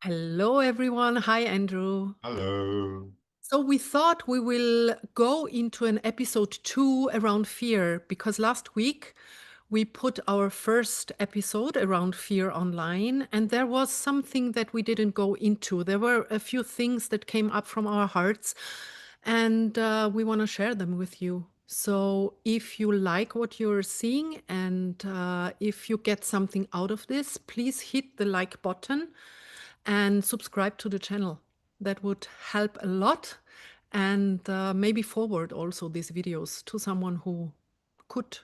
Hello, everyone. Hi, Andrew. Hello. So, we thought we will go into an episode 2 around fear because last week we put our first episode around fear online, and there was something that we didn't go into. There were a few things that came up from our hearts, and we want to share them with you. So, if you like what you're seeing and if you get something out of this, please hit the like button and subscribe to the channel. That would help a lot and maybe forward also these videos to someone who could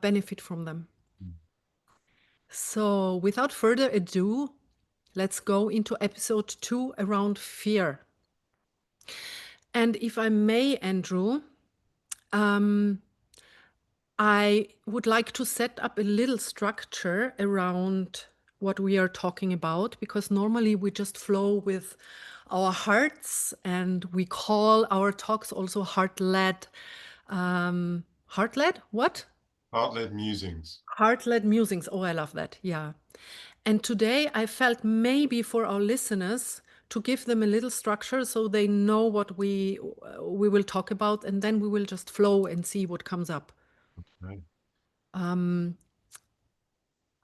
benefit from them. So, without further ado, let's go into episode 2 around fear. And if I may, Andrew, um, I would like to set up a little structure around what we are talking about because normally we just flow with our hearts and we call our talks also heart-led. Heart-led? What? Heart-led musings. Heart-led musings. Oh, I love that. Yeah. And today I felt maybe for our listeners to give them a little structure so they know what we will talk about, and then we will just flow and see what comes up. Right. Um,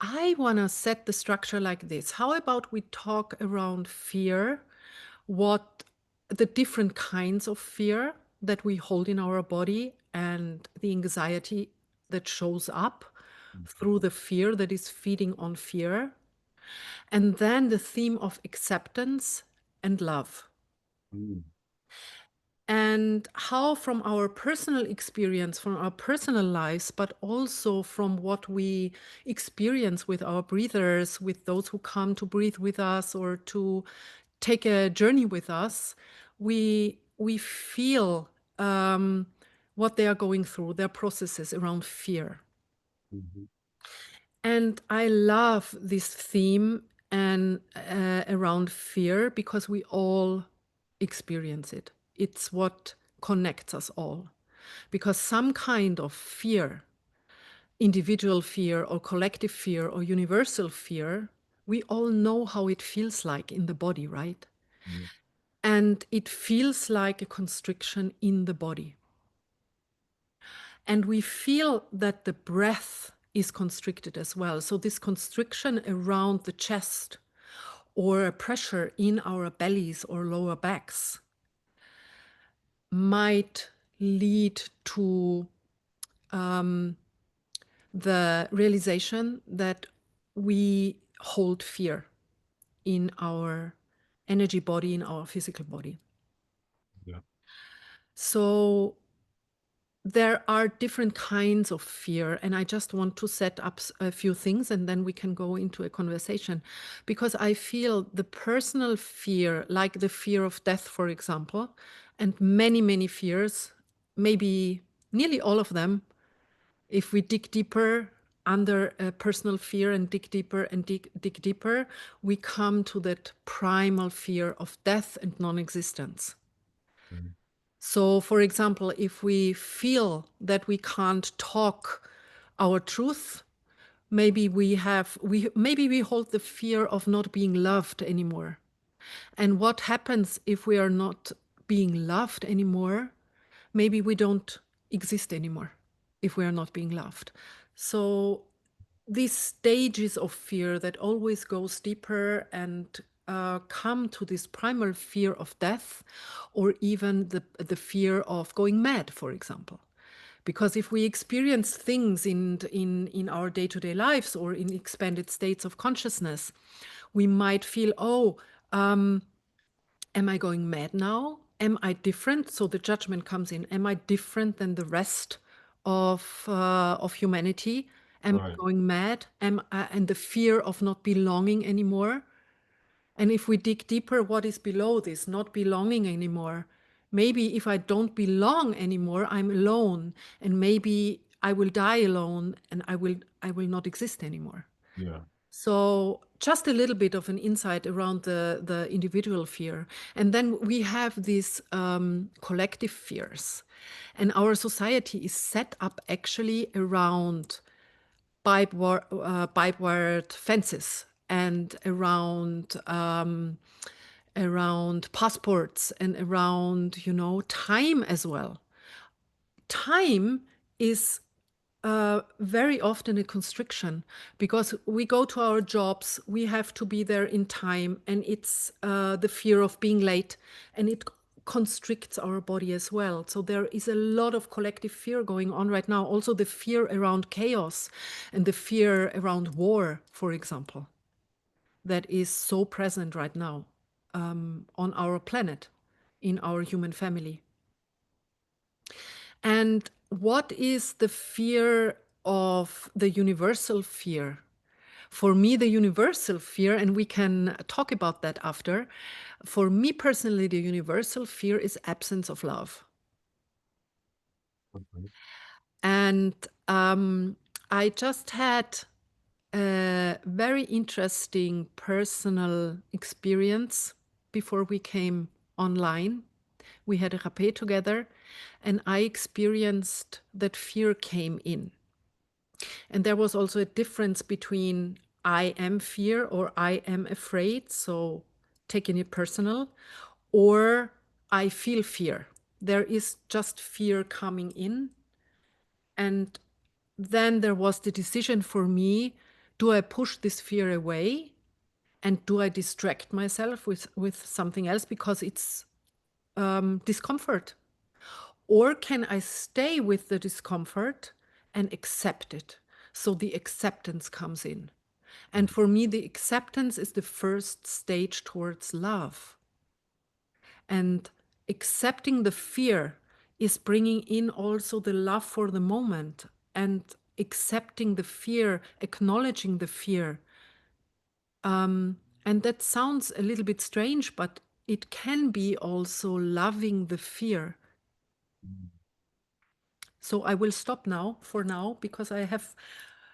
I want to set the structure like this. How about we talk around fear, what the different kinds of fear that we hold in our body, and the anxiety that shows up through the fear that is feeding on fear, and then the theme of acceptance and love. Mm. And how, from our personal experience, from our personal lives, but also from what we experience with our breathers, with those who come to breathe with us or to take a journey with us, we feel what they are going through, their processes around fear. Mhm. And I love this theme and around fear because we all experience it. It's what connects us all. Because some kind of fear, individual fear or collective fear or universal fear, we all know how it feels like in the body, right? Yeah. And it feels like a constriction in the body. And we feel that the breath is constricted as well. So, this constriction around the chest or a pressure in our bellies or lower backs might lead to the realization that we hold fear in our energy body, in our physical body. Yeah. So, there are different kinds of fear, and I just want to set up a few things and then we can go into a conversation. Because I feel the personal fear, like the fear of death, for example, and many, many fears, maybe nearly all of them, if we dig deeper under a personal fear and dig deeper and dig deeper, we come to that primal fear of death and non existence. Mm. So, for example, if we feel that we can't talk our truth, maybe we hold the fear of not being loved anymore. And what happens if we are not being loved anymore? Maybe we don't exist anymore if we are not being loved. So these stages of fear that always goes deeper and come to this primal fear of death, or even the fear of going mad, for example. Because if we experience things in our day-to-day lives or in expanded states of consciousness, we might feel, oh, am I going mad now? Am I different? So the judgment comes in. Am I different than the rest of humanity? Am I Right. going mad? And the fear of not belonging anymore? And if we dig deeper, what is below this? Not belonging anymore. Maybe if I don't belong anymore, I'm alone, and maybe I will die alone, and I will not exist anymore. Yeah. So just a little bit of an insight around the individual fear. And then we have these collective fears. And our society is set up actually around barbed wired fences and around passports and around, time as well. Time is very often a constriction because we go to our jobs, we have to be there in time, and it's the fear of being late, and it constricts our body as well. So there is a lot of collective fear going on right now. Also, the fear around chaos and the fear around war, for example, that is so present right now on our planet, in our human family. And what is the fear of the universal fear? For me, the universal fear, and we can talk about that after, for me personally, the universal fear is absence of love. Okay. And I just had a very interesting personal experience before we came online. We had a rapé together, and I experienced that fear came in. And there was also a difference between I am fear or I am afraid, so taking it personal, or I feel fear. There is just fear coming in. And then there was the decision for me, do I push this fear away? And do I distract myself with something else because it's discomfort? Or can I stay with the discomfort and accept it? So the acceptance comes in. And for me, the acceptance is the first stage towards love. And accepting the fear is bringing in also the love for the moment. And accepting the fear, acknowledging the fear. And that sounds a little bit strange, but it can be also loving the fear. So I will stop now for now because I have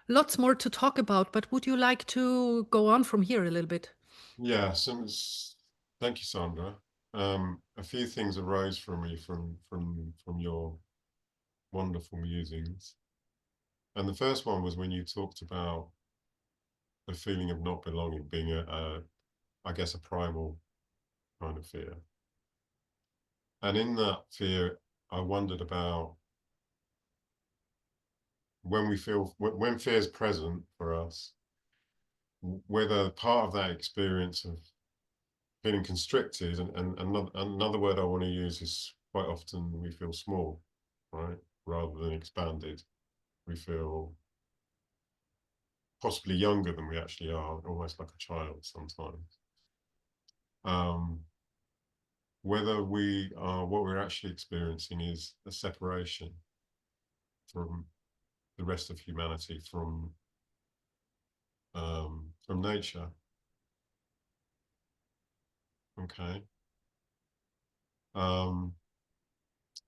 lots more to talk about. But would you like to go on from here a little bit? Yeah, thank you, Sandra. A few things arose for me from your wonderful musings. And the first one was when you talked about the feeling of not belonging being I guess, a primal kind of fear. And in that fear, I wondered about when fear is present for us, whether part of that experience of feeling constricted, and another word I want to use is quite often we feel small, right? Rather than expanded. We feel possibly younger than we actually are, almost like a child sometimes. Um, Whether what we're actually experiencing is a separation from the rest of humanity, from nature. Okay. Um,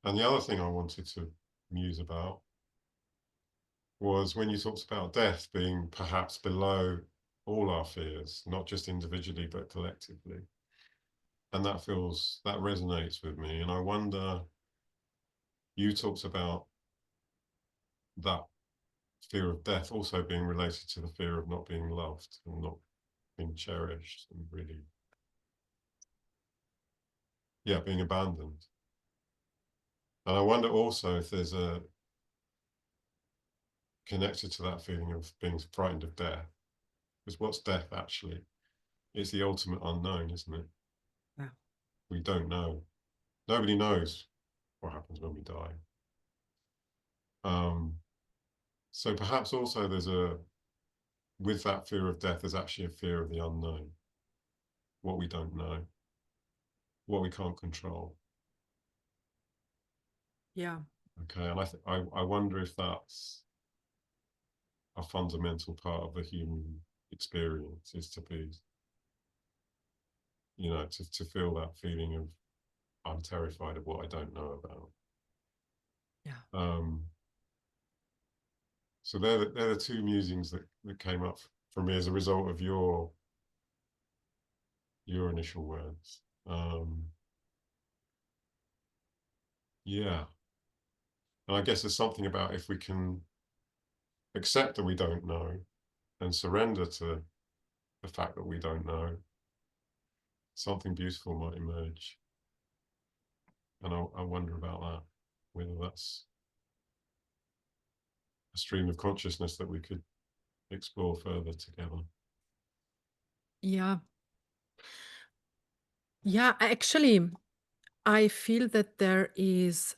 and the other thing I wanted to muse about was when you talked about death being perhaps below all our fears, not just individually but collectively. And that resonates with me. And I wonder, you talked about that fear of death also being related to the fear of not being loved and not being cherished and really, yeah, being abandoned. And I wonder also if there's a connected to that feeling of being frightened of death. Because what's death actually? It's the ultimate unknown, isn't it? Yeah. We don't know. Nobody knows what happens when we die. Um, so perhaps also with that fear of death, there's actually a fear of the unknown, what we don't know, what we can't control. Yeah. Okay, and I wonder if that's a fundamental part of the human experience, is to be, to feel that feeling of I'm terrified of what I don't know about. Yeah. Um, so they're the two musings that came up for me as a result of your initial words. Yeah, and I guess there's something about if we can accept that we don't know and surrender to the fact that we don't know, something beautiful might emerge. And I wonder about that, whether that's a stream of consciousness that we could explore further together. Yeah. Yeah, actually, I feel that there is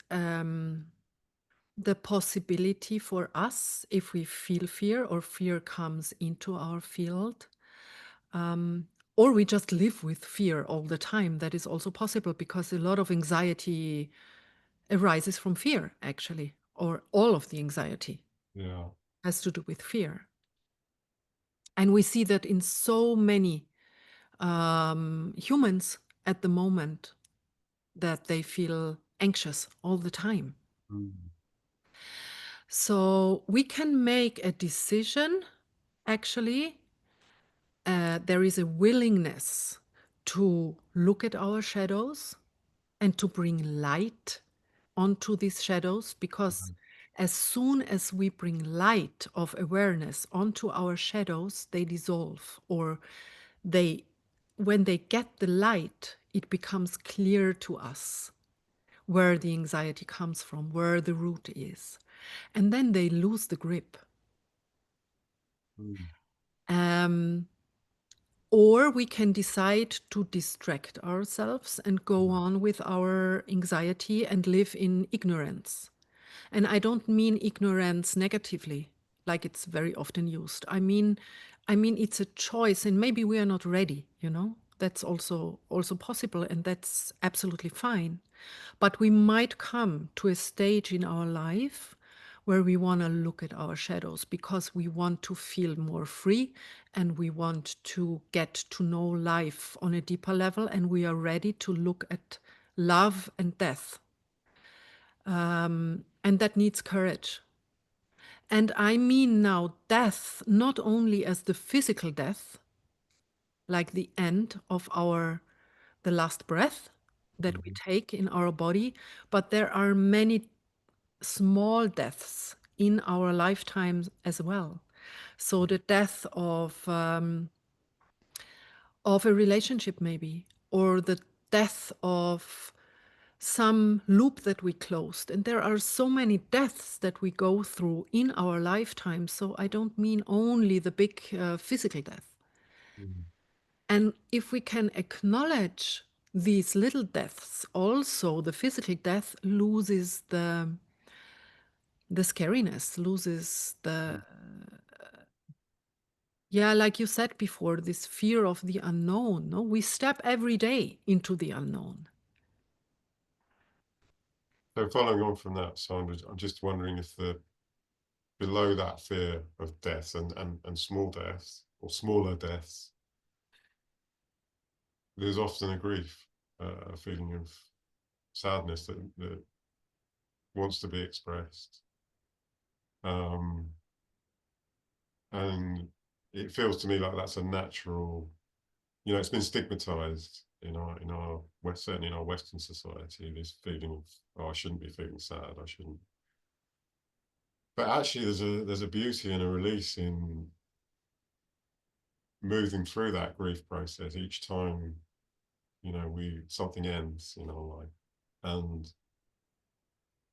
the possibility for us, if we feel fear or fear comes into our field, um, or we just live with fear all the time. That is also possible because a lot of anxiety arises from fear, actually, or all of the anxiety Yeah. has to do with fear. And we see that in so many humans at the moment that they feel anxious all the time. Mm. So we can make a decision, actually. There is a willingness to look at our shadows and to bring light onto these shadows, because Mhm. as soon as we bring light of awareness onto our shadows, they dissolve, or they when they get the light, it becomes clear to us where the anxiety comes from, where the root is. And then they lose the grip. Mm. Um, or we can decide to distract ourselves and go on with our anxiety and live in ignorance. And I don't mean ignorance negatively, like it's very often used. I mean it's a choice, and maybe we are not ready, you know? That's also possible, and that's absolutely fine. But we might come to a stage in our life where we want to look at our shadows because we want to feel more free, and we want to get to know life on a deeper level, and we are ready to look at love and death. And that needs courage. And I mean now death, not only as the physical death, like the end of the last breath that we Mhm. take in our body, but there are many small deaths in our lifetimes as well. So the death of a relationship, maybe, or the death of some loop that we closed. And there are so many deaths that we go through in our lifetime. So I don't mean only the big physical death. Mm. And if we can acknowledge these little deaths, also the physical death loses the scariness, loses Mm. yeah, like you said before, this fear of the unknown. No, we step every day into the unknown. So following on from that, Sandra, I'm just wondering if the below that fear of death and small deaths or smaller deaths, there's often a grief, a feeling of sadness that wants to be expressed. Um, and it feels to me like that's a natural, it's been stigmatized in our West, certainly in our Western society, this feeling of, oh, I shouldn't be feeling sad, I shouldn't. But actually there's a beauty and a release in moving through that grief process each time, we something ends in our life. And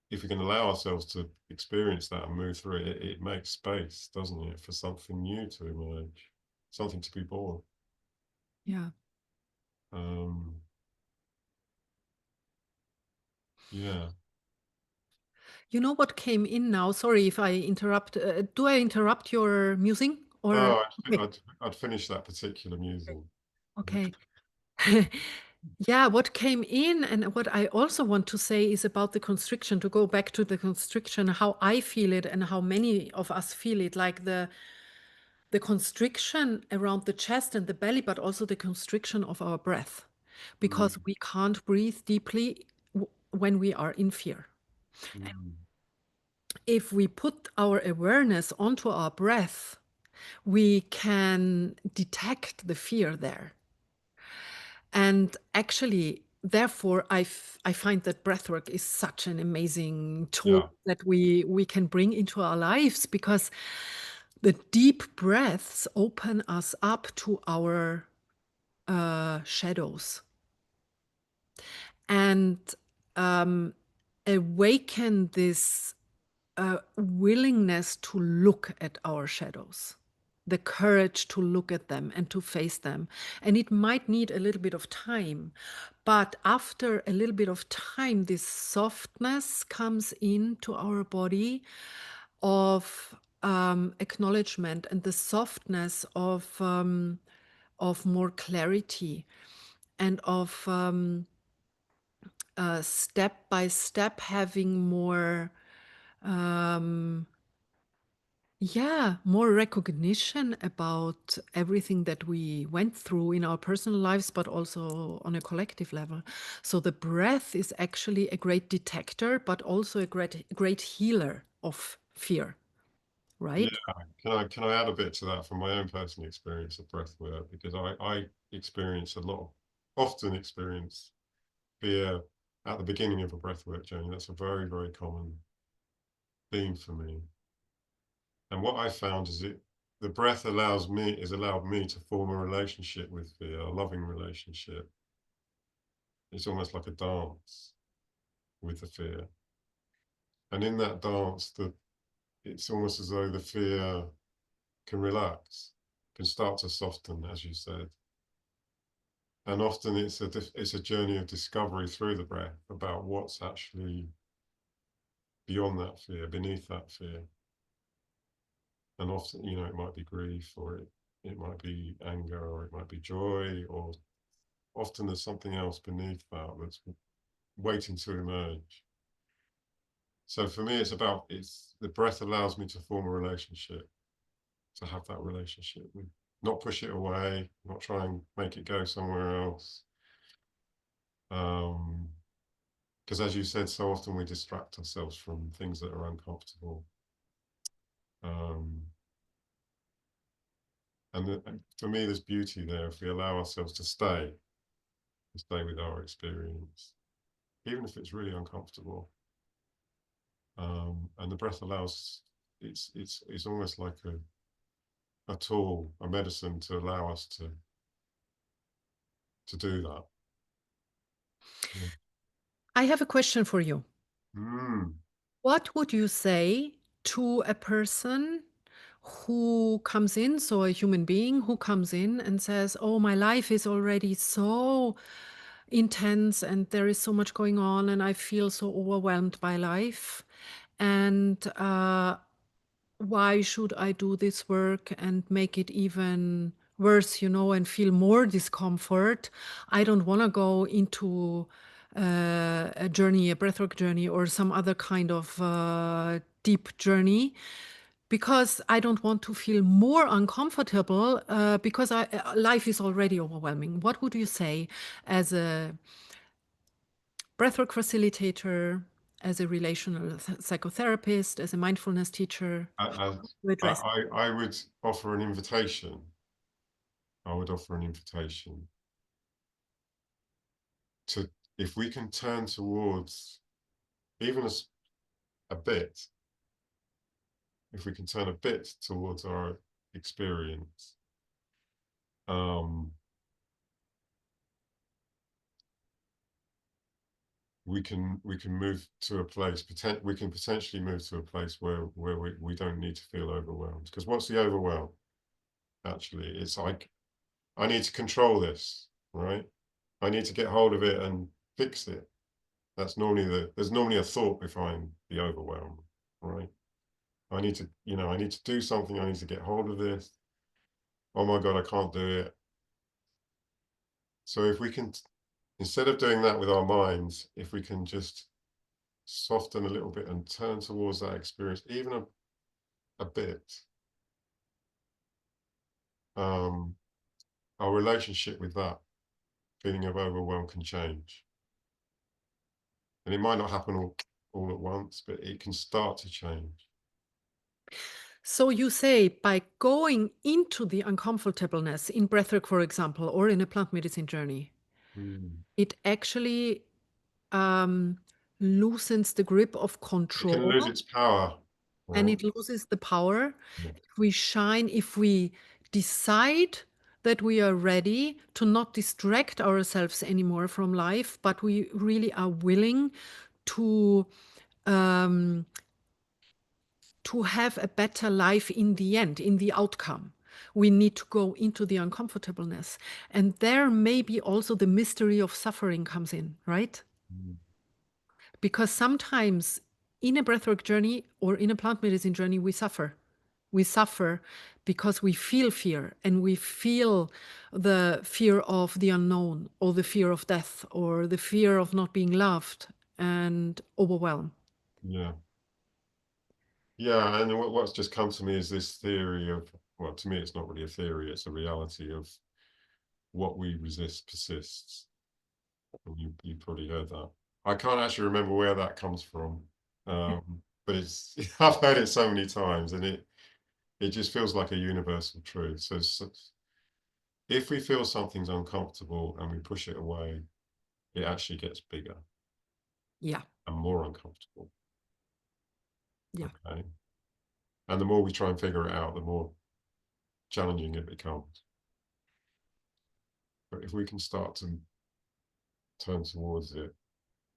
if we can allow ourselves to experience that and move through it, it makes space, doesn't it, for something new to emerge, something to be born. Yeah. Um, yeah. You know what came in now? Sorry if I interrupt. Do I interrupt your musing? Or Oh, okay, I'd finish that particular musing. okay. Yeah, what came in and what I also want to say is about the constriction, to go back to the constriction, how I feel it and how many of us feel it, like the constriction around the chest and the belly, but also the constriction of our breath, Mm, because we can't breathe deeply when we are in fear. mm, If we put our awareness onto our breath, we can detect the fear there. And actually, therefore, I find that breathwork is such an amazing tool yeah. that we can bring into our lives, because The deep breaths open us up to our shadows and um, awaken this willingness to look at our shadows, the courage to look at them and to face them. And it might need a little bit of time, but after a little bit of time, this softness comes into our body of acknowledgement and the softness of more clarity and of step by step having more um, yeah, more recognition about everything that we went through in our personal lives, but also on a collective level. So the breath is actually a great detector, but also a great healer of fear, Yeah, right? can I add a bit to that from my own personal experience of breath work? Because I experience often experience fear at the beginning of a breathwork journey. That's a very, very common theme for me. And what I found is the breath has allowed me to form a relationship with fear, a loving relationship. It's almost like a dance with the fear. And in that dance, it's almost as though the fear can relax, can start to soften, as you said. And often it's a journey of discovery through the breath about what's actually beyond that fear, beneath that fear. And often, it might be grief, or it might be anger, or it might be joy, or often there's something else beneath that that's waiting to emerge. So for me, it's the breath allows me to form a relationship, to have that relationship with, not push it away, not try and make it go somewhere else. Um, because as you said, so often we distract ourselves from things that are uncomfortable. Um, and for me, there's beauty there if we allow ourselves to stay with our experience, even if it's really uncomfortable. And the breath allows it's almost like a tool, a medicine to allow us to do that. Yeah. I have a question for you. Mm. What would you say to a person who comes in, so a human being who comes in and says, "Oh, my life is already so intense and there is so much going on and I feel so overwhelmed by life. And why should I do this work and make it even worse, and feel more discomfort? I don't want to go into a journey, a breathwork journey, or some other kind of deep journey because I don't want to feel more uncomfortable because life is already overwhelming." What would you say as a breathwork facilitator, as a relational psychotherapist, as a mindfulness teacher? I, To address. I would offer an invitation. I would offer an invitation to, if we can turn towards even a bit, if we can turn a bit towards our experience, um, we can move to a place. We can potentially move to a place where we don't need to feel overwhelmed. Because what's the overwhelm? Actually, it's like I need to control this, right? I need to get hold of it and fix it. There's normally a thought behind the overwhelm, right? I need to do something. I need to get hold of this. Oh my God, I can't do it. So if we can, instead of doing that with our minds, if we can just soften a little bit and turn towards that experience, even a bit, um, our relationship with that feeling of overwhelm can change. And it might not happen all at once, but it can start to change. So you say by going into the uncomfortableness in breathwork, for example, or in a plant medicine journey, Mm. it actually um, loosens the grip of It can control. lose its power. And Right? it loses the power Yeah. if we shine, if we decide that we are ready to not distract ourselves anymore from life, but we really are willing to um, to have a better life in the end, in the outcome. We need to go into the uncomfortableness. And there maybe also the mystery of suffering comes in, right? Mm. Because sometimes in a breathwork journey or in a plant medicine journey, we suffer. We suffer because we feel fear and we feel the fear of the unknown or the fear of death or the fear of not being loved and overwhelm. Yeah. Yeah. And what's just come to me is this theory of, well, to me, it's not really a theory, it's a reality of what we resist persists. And you probably heard that. I can't actually remember where that comes from. But it's I've heard it so many times, and it just feels like a universal truth. So if we feel something's uncomfortable and we push it away, it actually gets bigger Yeah, and more uncomfortable. yeah. Okay. And the more we try and figure it out, the more challenging it becomes. But if we can start to turn towards it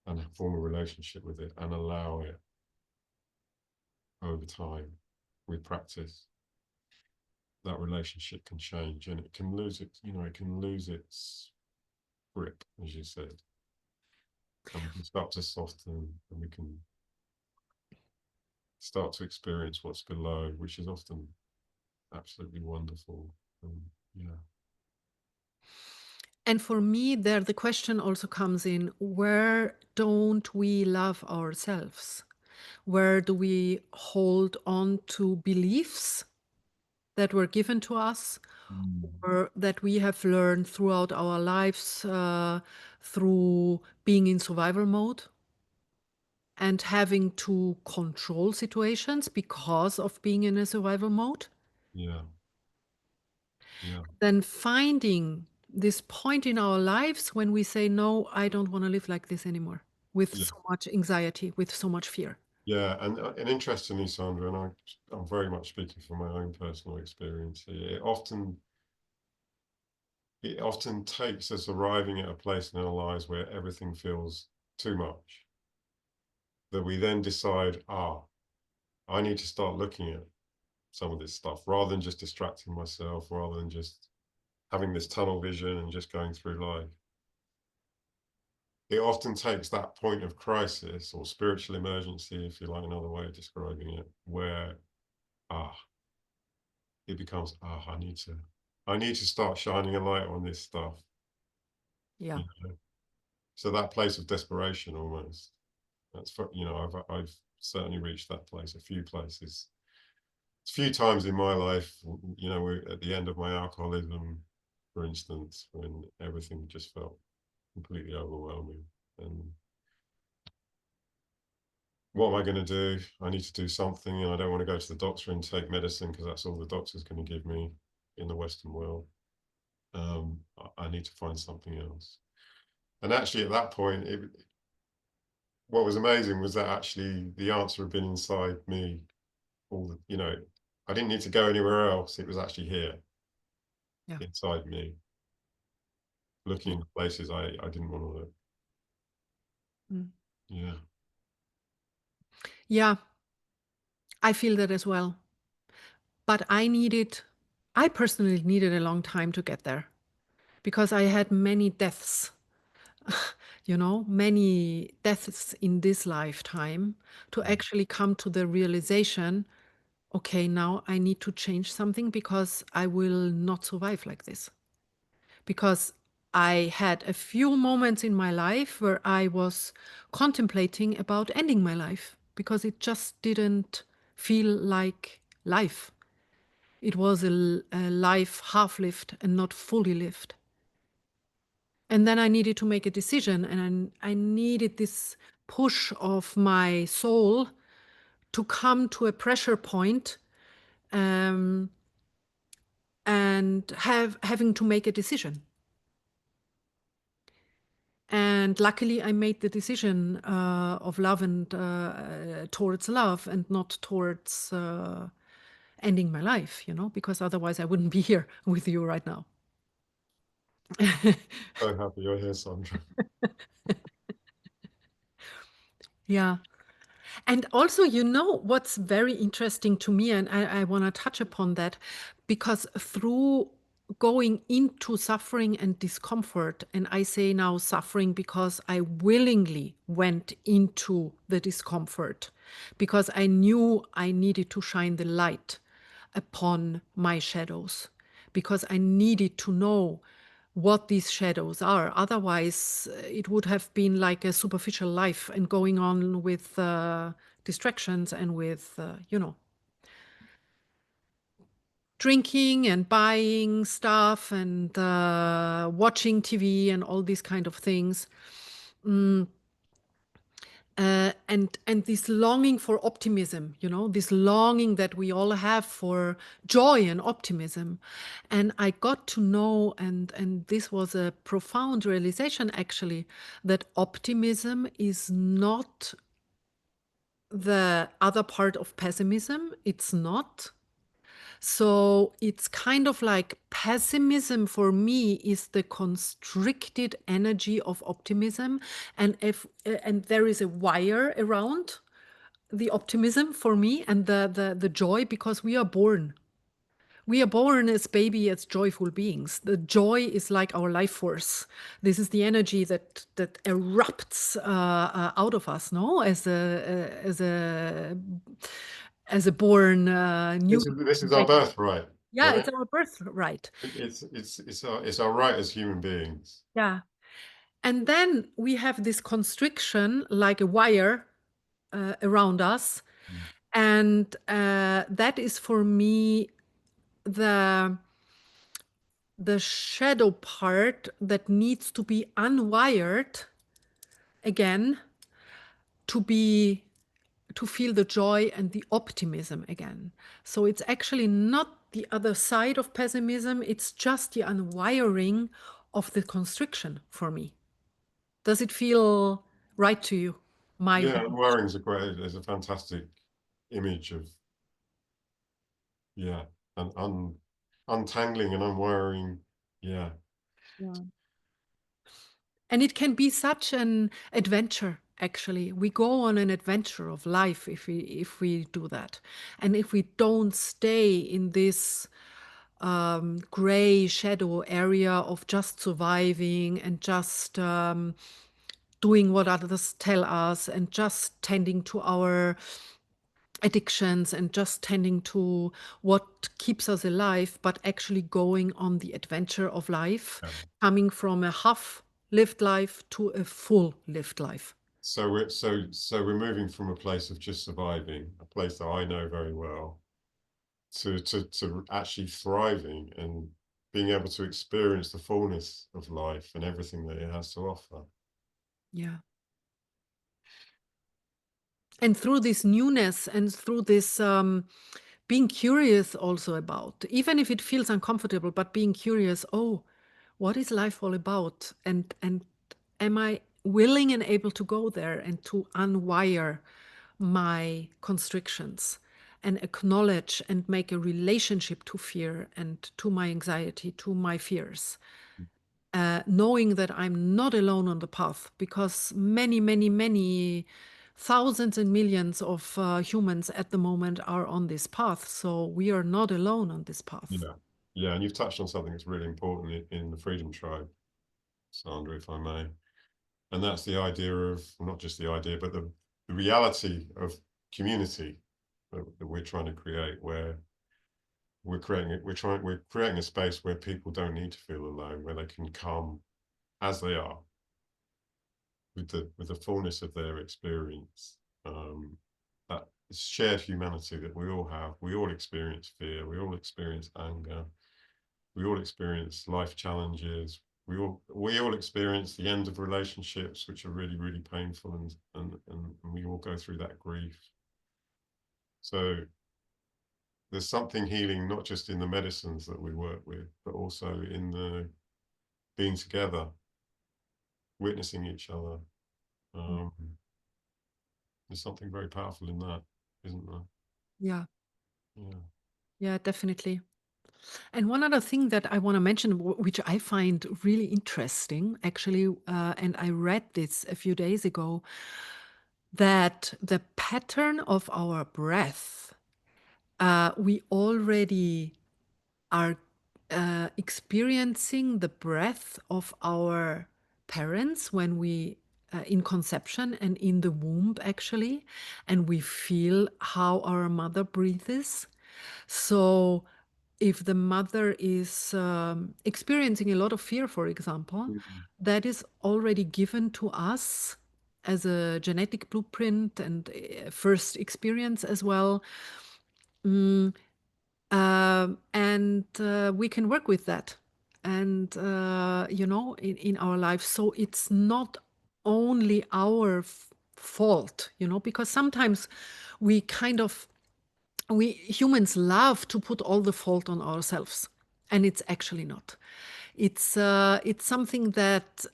and form a relationship with it and allow it over time with practice, that relationship can change and it can lose its, it can lose its grip, as you said, and we can start to soften and we can start to experience what's below, which is often absolutely wonderful. Yeah. And for me, there the question also comes in, where don't we love ourselves? Where do we hold on to beliefs that were given to us Mm. or that we have learned throughout our lives through being in survival mode and having to control situations because of being in a survival mode? Yeah. Yeah. Then finding this point in our lives when we say, no, I don't want to live like this anymore, with Yeah. so much anxiety, with so much fear. Yeah. And interestingly, Sandra, and I'm very much speaking from my own personal experience here, it often takes us arriving at a place in our lives where everything feels too much, that we then decide, I need to start looking at some of this stuff rather than just distracting myself, rather than just having this tunnel vision and just going through life. It often takes that point of crisis or spiritual emergency, if you like another way of describing it, where ah, it becomes, I need to start shining a light on this stuff. Yeah. You know? So that place of desperation almost. I've certainly reached that place, a few places. A few times in my life, we're at the end of my alcoholism, for instance, when everything just felt completely overwhelming. And what am I going to do? I need to do something. And I don't want to go to the doctor and take medicine because that's all the doctor's going to give me in the Western world. I need to find something else. And actually, at that point, what was amazing was that actually the answer had been inside me. I didn't need to go anywhere else. It was actually here Yeah. inside me, looking Yeah. in places I didn't want to look. Mm. Yeah. Yeah, I feel that as well. But I personally needed a long time to get there because I had many deaths, many deaths in this lifetime to actually come to the realization, okay, now I need to change something because I will not survive like this. Because I had a few moments in my life where I was contemplating about ending my life because it just didn't feel like life. It was a life half lived and not fully lived. And then I needed to make a decision, and I needed this push of my soul to come to a pressure point, um, and having to make a decision. And luckily, I made the decision of love and towards love and not towards ending my life, because otherwise I wouldn't be here with you right now. So happy you're here, Sandra. Yeah. And also, what's very interesting to me, and I want to touch upon that, because through going into suffering and discomfort, and I say now suffering because I willingly went into the discomfort, because I knew I needed to shine the light upon my shadows, because I needed to know what these shadows are. Otherwise, it would have been like a superficial life and going on with distractions and with, drinking and buying stuff and watching TV and all these kind of things. And this longing for optimism, this longing that we all have for joy and optimism. And I got to know, and this was a profound realization actually, that optimism is not the other part of pessimism. It's not. So it's kind of like pessimism for me is the constricted energy of optimism, and there is a wire around the optimism for me and the joy, because we are born. We are born as baby as joyful beings. The joy is like our life force. This is the energy that erupts out of us, no, as a born new. This is our birthright, Yeah, right? it's our birthright. It's our right as human beings. Yeah. And then we have this constriction like a wire around us. Mm. And that is for me the the shadow part that needs to be unwired again to be to feel the joy and the optimism again. So it's actually not the other side of pessimism, it's just the unwiring of the constriction for me. Does it feel right to you? My Yeah, unwiring's is a fantastic image of, yeah, and untangling and unwiring. Yeah. Yeah. And it can be such an adventure, actually. We go on an adventure of life if we do that. And if we don't stay in this gray shadow area of just surviving and just doing what others tell us and just tending to our addictions and just tending to what keeps us alive, but actually going on the adventure of life, Yeah. coming from a half lived life to a full lived life. So we're moving from a place of just surviving, a place that I know very well, to actually thriving and being able to experience the fullness of life and everything that it has to offer. Yeah. And through this newness and through this being curious also about, even if it feels uncomfortable, but being curious, oh, what is life all about? And am I willing and able to go there and to unwire my constrictions and acknowledge and make a relationship to fear and to my anxiety, to my fears, knowing that I'm not alone on the path, because many, many, many thousands and millions of humans at the moment are on this path. So we are not alone on this path. Yeah. Yeah, and you've touched on something that's really important in the Freedom Tribe, Sandra, if I may. And that's the idea of, not just the idea, but the reality of community that we're trying to create, where we're creating a space where people don't need to feel alone, where they can come as they are, with the fullness of their experience. That shared humanity that we all have. We all experience fear. We all experience anger. We all experience life challenges. We all experience the end of relationships, which are really, really painful, and we all go through that grief. So there's something healing, not just in the medicines that we work with, but also in the being together witnessing each other. Mm. Um, there's something very powerful in that, isn't there? Yeah. Yeah. Yeah, definitely. And one other thing that I want to mention, which I find really interesting, actually, and I read this a few days ago, that the pattern of our breath, we already are experiencing the breath of our parents when we in conception and in the womb actually, and we feel how our mother breathes. So if the mother is experiencing a lot of fear, for example, Mhm. that is already given to us as a genetic blueprint and first experience as well. Mm, and we can work with that. And, in our life. So it's not only our fault, because sometimes we kind of we humans love to put all the fault on ourselves, and it's actually not. It's something that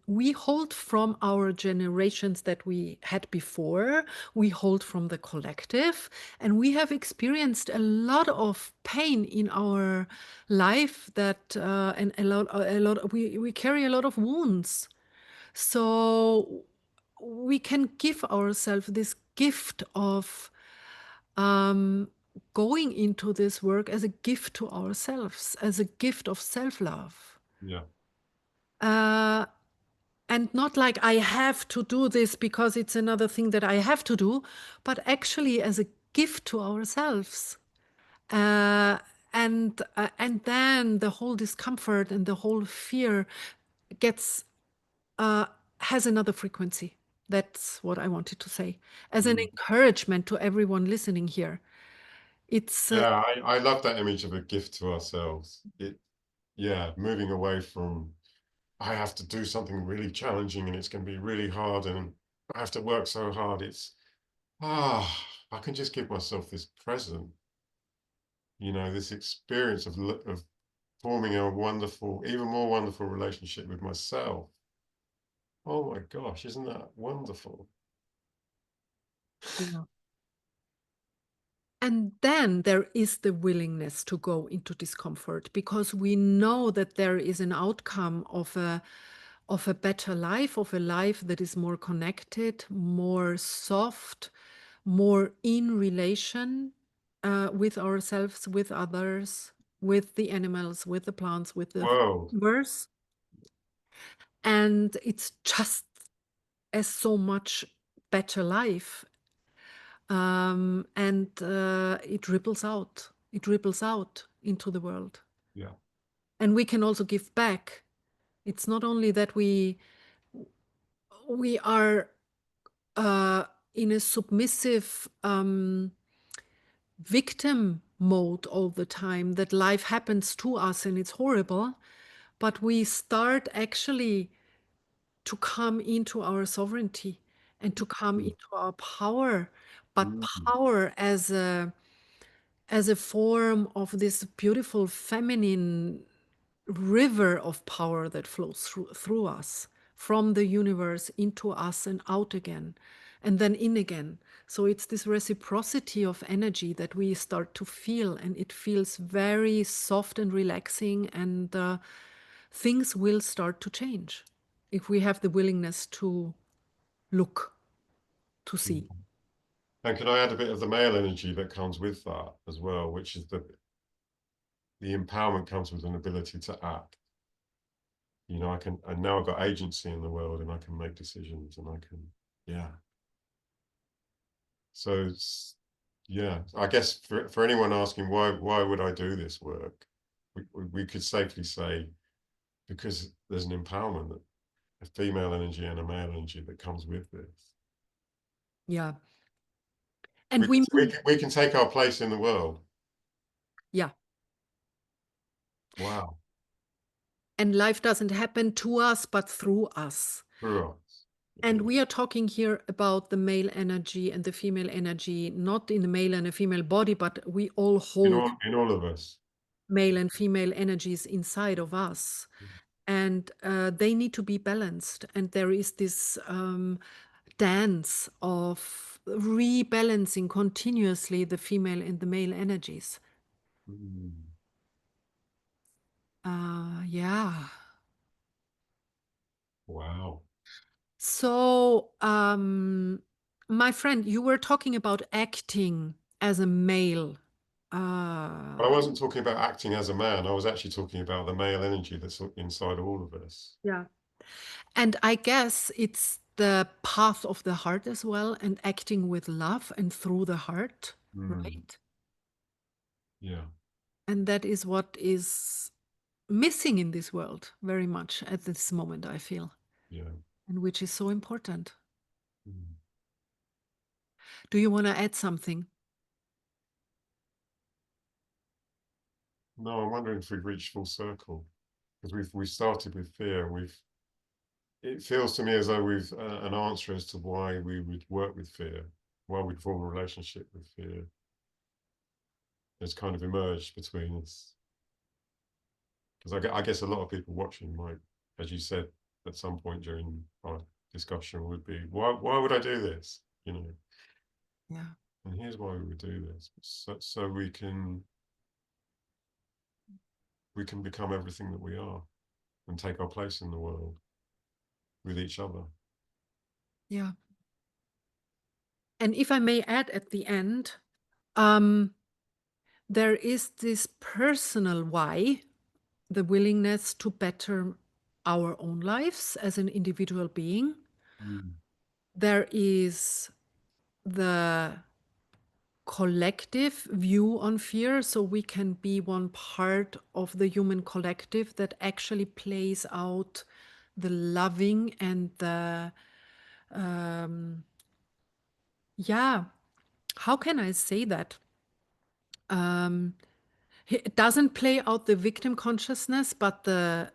we hold from our generations that we had before. We hold from the collective, and we have experienced a lot of pain in our life. And we carry a lot of wounds. So we can give ourselves this gift of um, going into this work as a gift to ourselves, as a gift of self love. Yeah. Uh, and not like I have to do this because it's another thing that I have to do, but actually as a gift to ourselves. Uh, and then the whole discomfort and the whole fear gets uh, has another frequency. That's what I wanted to say as an Mm. encouragement to everyone listening here. It's Yeah, I love that image of a gift to ourselves. Yeah, moving away from I have to do something really challenging and it's going to be really hard and I have to work so hard. I can just give myself this present, this experience of forming a wonderful, even more wonderful relationship with myself. Oh my gosh, isn't that wonderful? yeah. And then there is the willingness to go into discomfort because we know that there is an outcome of a better life, of a life that is more connected, more soft, more in relation with ourselves, with others, with the animals, with the plants, with the World. universe. And it's just a so much better life. And it ripples out. It ripples out into the world. Yeah. And we can also give back. It's not only that we are uh, in a submissive victim mode all the time, that life happens to us and it's horrible, but we start actually to come into our sovereignty and to come Mm. into our power, but Mm. power as a form of this beautiful feminine river of power that flows through us from the universe into us and out again and then in again. So it's this reciprocity of energy that we start to feel, and it feels very soft and relaxing, and things will start to change if we have the willingness to look, to Mm. see. And can I add a bit of the male energy that comes with that as well, which is the empowerment comes with an ability to act. And now I've got agency in the world and I can make decisions and yeah. So yeah, I guess for anyone asking why would I do this work, we could safely say because there's an empowerment, a female energy and a male energy that comes with this. Yeah. And We we we move, can, we can take our place in the world. yeah. Wow, And life doesn't happen to us, but through us. through us. And we are talking here about the male energy and the female energy, not in a male and a female body, but we all In hold all of us. male and female energies inside of us. and they need to be balanced. And there is this dance of rebalancing continuously the female and the male energies. Mm. Yeah. Wow. So, my friend, you were talking about acting as a male. But I Uh, wasn't talking about acting as a man. I was actually talking about the male energy that's inside all of us. yeah. And I guess it's the path of the heart as well, and acting with love and through the heart, Mm. right? Yeah. And that is what is missing in this world very much at this moment, I feel, Yeah. and which is so important. Mm. Do you want to add something? No, I'm wondering if we've reached full circle because we started with fear. It feels to me as though we've an answer as to why we would work with fear, why we'd form a relationship with fear. Has kind of emerged between us because I guess a lot of people watching might, as you said, at some point during our discussion would be, why would I do this? You know, Yeah. and here's why we would do this, so we can become everything that we are and take our place in the world with each other. Yeah. And if I may add at the end, um, there is this personal why, the willingness to better our own lives as an individual being. Mm. There is the collective view on fear, so we can be one part of the human collective that actually plays out the loving and the yeah, how can I say that? Um, it doesn't play out the victim consciousness, but the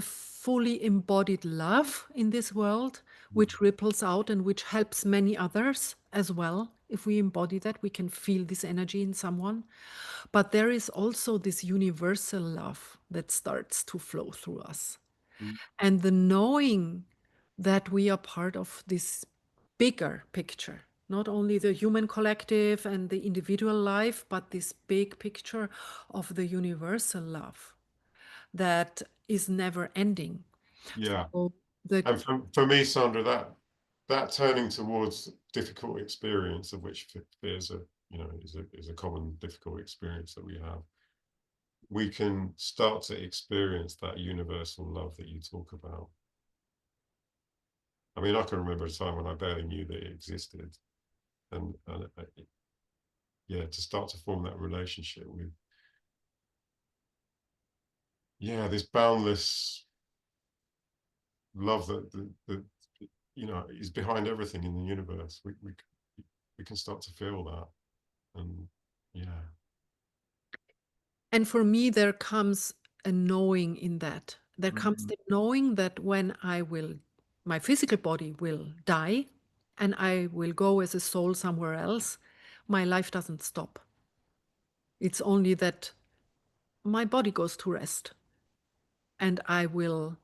fully embodied love in this world, which ripples out and which helps many others as well. If we embody that, we can feel this energy in someone. But there is also this universal love that starts to flow through us. Mm. And the knowing that we are part of this bigger picture, not only the human collective and the individual life, but this big picture of the universal love that is never ending. Yeah. So the And for me, Sandra, that turning towards difficult experience, of which fear is a common difficult experience that we have, we can start to experience that universal love that you talk about. I mean, I can remember a time when I barely knew that it existed, and yeah, to start to form that relationship with, yeah, this boundless love that is behind everything in the universe. We can start to feel that, and yeah. and for me there comes a knowing in that. There comes Mm. the knowing that when I will my physical body will die and I will go as a soul somewhere else, my life doesn't stop. It's only that my body goes to rest and I will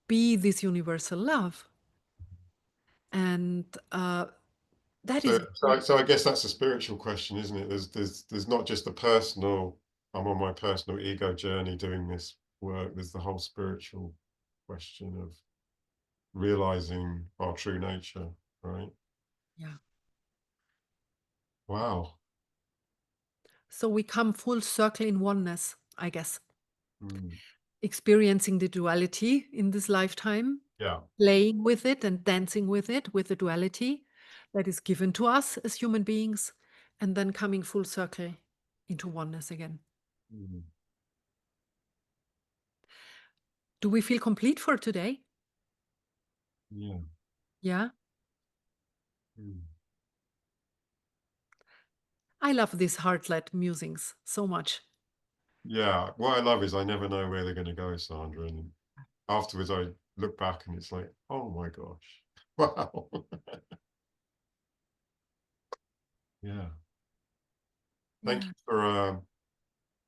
be this universal love. And that So, is, so I guess that's a spiritual question, isn't it? There's not just the personal. I'm on my personal ego journey doing this work. There's the whole spiritual question of realizing our true nature, right? yeah. Wow. So we come full circle in oneness, I guess, Mm. experiencing the duality in this lifetime, Yeah. playing with it and dancing with it, with the duality that is given to us as human beings, and then coming full circle into oneness again. Mm. Do we feel complete for today? Yeah. Yeah. Mm. I love these heart-led musings so much. Yeah. What I love is I never know where they're going to go, Sandra. And afterwards, I look back and it's like, oh my gosh, wow. Yeah. Thank Yeah. you for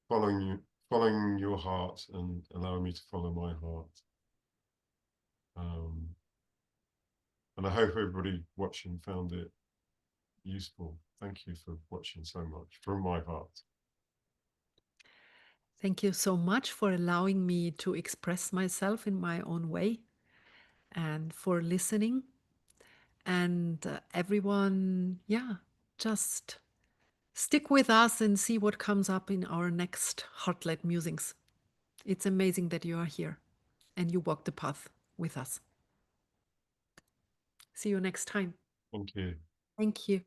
following you, following your heart and allowing me to follow my heart. Um, and I hope everybody watching found it useful. Thank you for watching so much from my heart. Thank you so much for allowing me to express myself in my own way and for listening. And everyone, yeah, just stick with us and see what comes up in our next Heart-led Musings. It's amazing that you are here and you walk the path with us. See you next time. Thank you. Thank you.